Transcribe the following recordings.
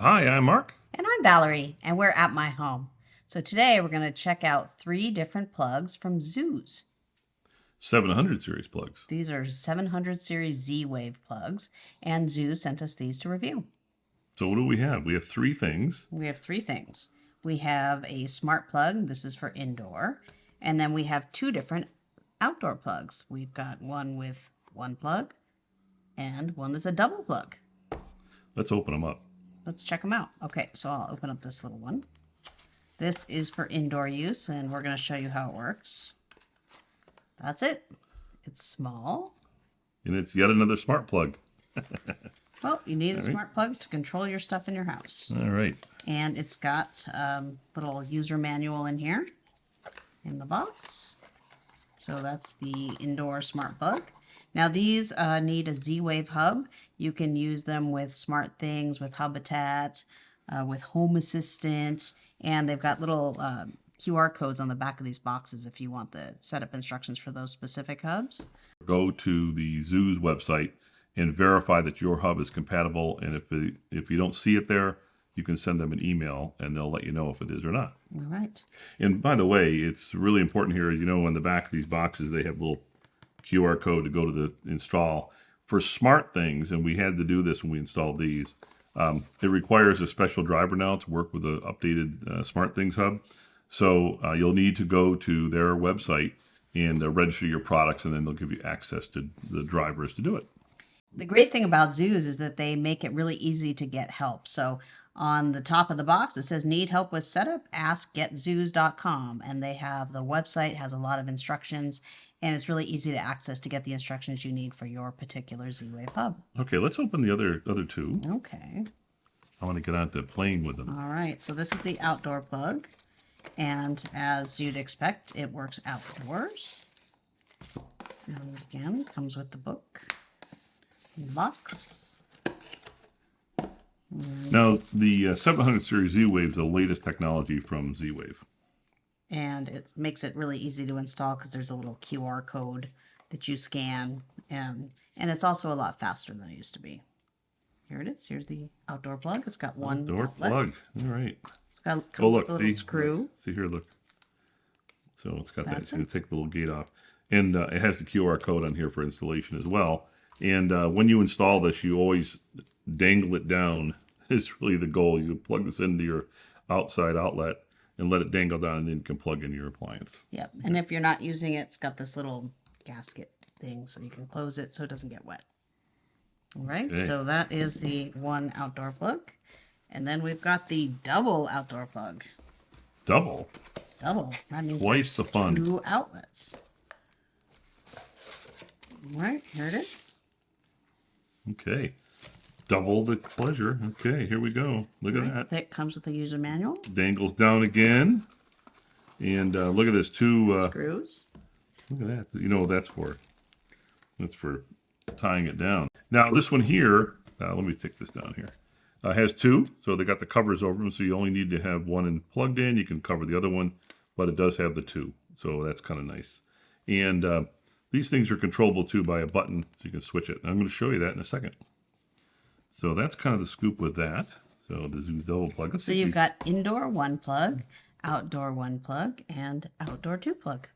Hi, I'm Mark. And I'm Valerie, and we're at my home. So today we're going to check out 3 different plugs from Zooz. 700 series plugs. These are 700 series Z-Wave plugs, and Zooz sent us these to review. So what do we have? We have 3 things. We have 3 things. We have a smart plug. This is for indoor. And then we have 2 different outdoor plugs. We've got one with 1 plug and one that's a double plug. Let's open them up. Let's check them out. Okay, so I'll open up this little one. This is for indoor use, and we're going to show you how it works. That's it. It's small. And it's yet another smart plug. Well, you need smart plugs to control your stuff in your house. All right. And it's got a little user manual in here in the box. So that's the indoor smart plug. Now these need a Z-Wave hub. You can use them with SmartThings, with Habitat, with Home Assistant, and they've got little QR codes on the back of these boxes if you want the setup instructions for those specific hubs. Go to the Zooz website and verify that your hub is compatible, and if you don't see it there, you can send them an email and they'll let you know if it is or not. All right. And by the way, it's really important here, on the back of these boxes, they have a little QR code to go to the install. For SmartThings, and we had to do this when we installed these, it requires a special driver now to work with the updated SmartThings hub. So you'll need to go to their website and register your products, and then they'll give you access to the drivers to do it. The great thing about Zooz is that they make it really easy to get help. So on the top of the box, it says, need help with setup? Ask getzooz.com. And they have the website, has a lot of instructions, and it's really easy to access to get the instructions you need for your particular Z-Wave hub. Okay, let's open the other 2. Okay. I want to get on to playing with them. All right, so this is the outdoor plug. And as you'd expect, it works outdoors. And again, it comes with the book in the box. Now, the 700 series Z-Wave is the latest technology from Z-Wave. And it makes it really easy to install because there's a little QR code that you scan. And it's also a lot faster than it used to be. Here it is. Here's the outdoor plug. It's got one outdoor plug. All right. It's got a little screw. Look. See here, look. So it's got That's that. It's going to take the little gate off. And it has the QR code on here for installation as well. And when you install this, you always dangle it down. Is really the goal. You plug this into your outside outlet and let it dangle down, and then you can plug in your appliance. Yep. And if you're not using it, it's got this little gasket thing so you can close it so it doesn't get wet. All right. Okay. So that is the one outdoor plug. And then we've got the double outdoor plug. Double? Double. That means twice the fun. 2 outlets. All right. Here it is. Okay. Double the pleasure. Okay, here we go. Look at that. That comes with a user manual. Dangles down again. And look at this, 2 screws. Look at that. You know what that's for. That's for tying it down. Now this one here, let me take this down here. Has 2, so they got the covers over them, so you only need to have one plugged in. You can cover the other one, but it does have the 2, so that's kind of nice. And these things are controllable too by a button, so you can switch it. And I'm going to show you that in a second. So that's kind of the scoop with that. So the Zooz double plug. So you've got indoor 1 plug, outdoor 1 plug, and outdoor 2 plug.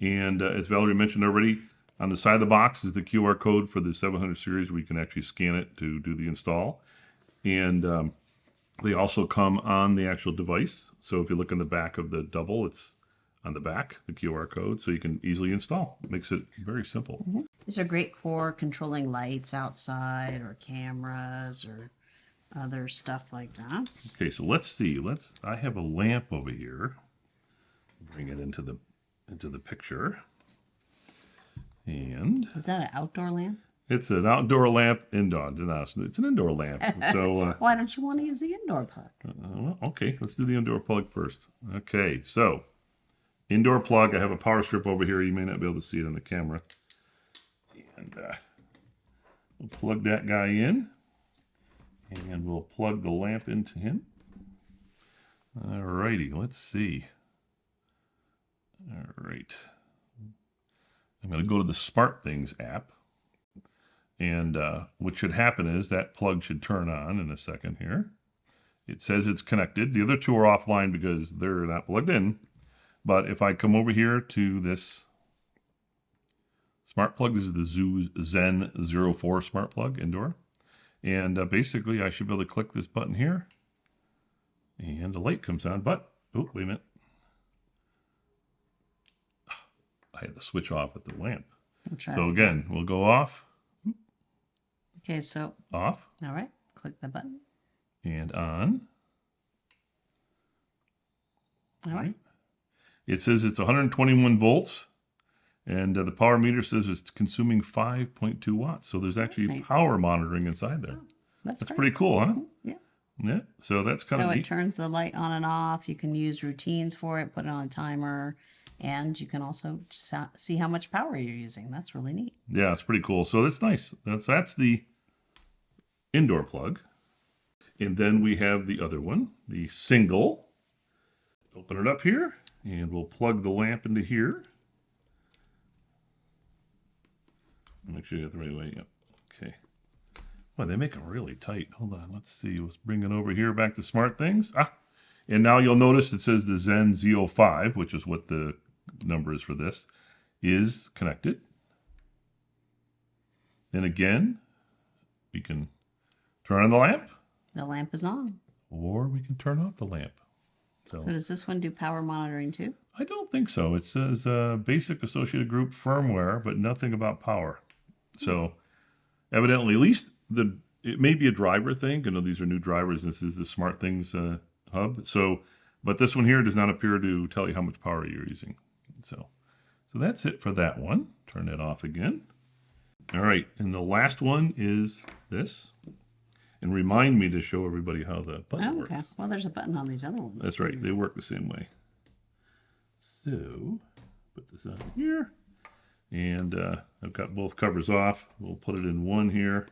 And as Valerie mentioned already, on the side of the box is the QR code for the 700 series where you can actually scan it to do the install. And they also come on the actual device. So if you look in the back of the double, it's on the back, the QR code, so you can easily install. It makes it very simple. Mm-hmm. These are great for controlling lights outside or cameras or other stuff like that. Okay, so let's see. I have a lamp over here. Bring it into the picture. And is that an outdoor lamp? It's an outdoor lamp. Indoor. It's an indoor lamp. So why don't you want to use the indoor plug? Well, okay, let's do the indoor plug first. Okay, so indoor plug. I have a power strip over here. You may not be able to see it on the camera. And we'll plug that guy in. And we'll plug the lamp into him. Alrighty, let's see. All right. I'm going to go to the SmartThings app. And what should happen is that plug should turn on in a second here. It says it's connected. The other two are offline because they're not plugged in. But if I come over here to this smart plug, this is the Zooz Zen 04 smart plug indoor. And basically I should be able to click this button here and the light comes on. But, oh, wait a minute. I had to switch off with the lamp. So again, we'll go off. Okay, so off. All right, click the button. And on. All right. It says it's 121 volts, and the power meter says it's consuming 5.2 watts. So there's actually power monitoring inside there. Oh, that's pretty cool, huh? Yeah. Yeah. So that's kind of neat. neat. So it turns the light on and off. You can use routines for it, put it on a timer, and you can also see how much power you're using. That's really neat. Yeah, it's pretty cool. So that's nice. That's the indoor plug. And then we have the other one, the single. Open it up here, and we'll plug the lamp into here. Make sure you get the right way. Yep. Okay. Well, they make them really tight. Hold on. Let's see. Let's bring it over here back to Smart Things. And now you'll notice it says the Zen Z05, which is what the number is for this, is connected. Then again, we can turn on the lamp. The lamp is on. Or we can turn off the lamp. So does this one do power monitoring too? I don't think so. It says basic associated group firmware, but nothing about power. So evidently, at least it may be a driver thing. You know, these are new drivers. This is the Smart Things hub. So, but this one here does not appear to tell you how much power you're using. So that's it for that one. Turn that off again. All right, and the last one is this. And remind me to show everybody how the button works. Okay. Well, there's a button on these other ones. That's right. They work the same way. So, put this on here. And I've got both covers off. We'll put it in one here.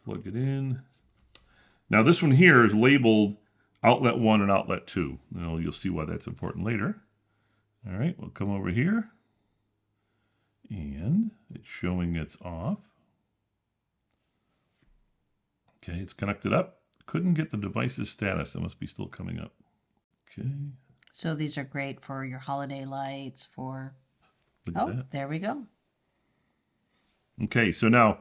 Plug it in. Now, this one here is labeled outlet 1 and outlet 2. Now, you'll see why that's important later. All right, we'll come over here. And it's showing it's off. Okay, it's connected up. Couldn't get the device's status. That must be still coming up. Okay. So these are great for your holiday lights, for... Look at that. There we go. Okay, so now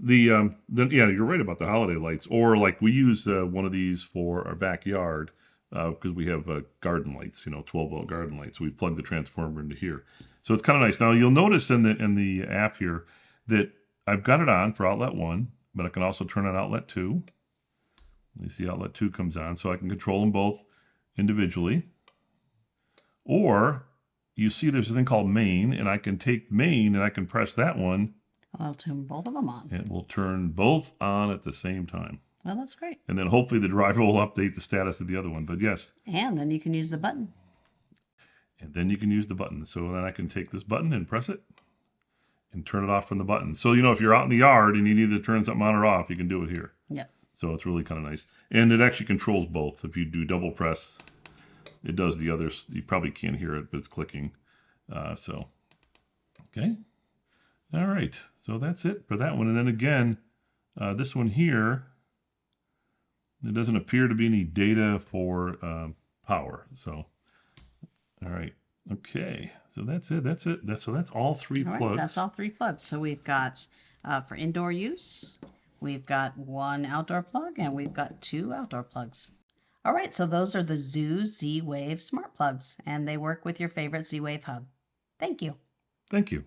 yeah, you're right about the holiday lights. Or like we use one of these for our backyard because we have garden lights, 12-volt garden lights. So we plug the transformer into here. So it's kind of nice. Now you'll notice in the app here that I've got it on for outlet 1. But I can also turn on outlet 2. You see outlet 2 comes on, so I can control them both individually. Or you see there's a thing called main, and I can take main and I can press that one. I'll turn both of them on. It will turn both on at the same time. Well, that's great. And then hopefully the driver will update the status of the other one, but yes. And then you can use the button. And then you can use the button. So then I can take this button and press it. And turn it off from the button. So, if you're out in the yard and you need to turn something on or off, you can do it here. Yep. So it's really kind of nice. And it actually controls both. If you do double press, it does the others. You probably can't hear it, but it's clicking. Okay. All right. So that's it for that one. And then again, this one here, there doesn't appear to be any data for power. So, all right. Okay, so that's it. So that's all three plugs. Right, that's all 3 plugs. So we've got for indoor use, we've got 1 outdoor plug, and we've got 2 outdoor plugs. All right, so those are the Zooz Z-Wave smart plugs, and they work with your favorite Z-Wave hub. Thank you. Thank you.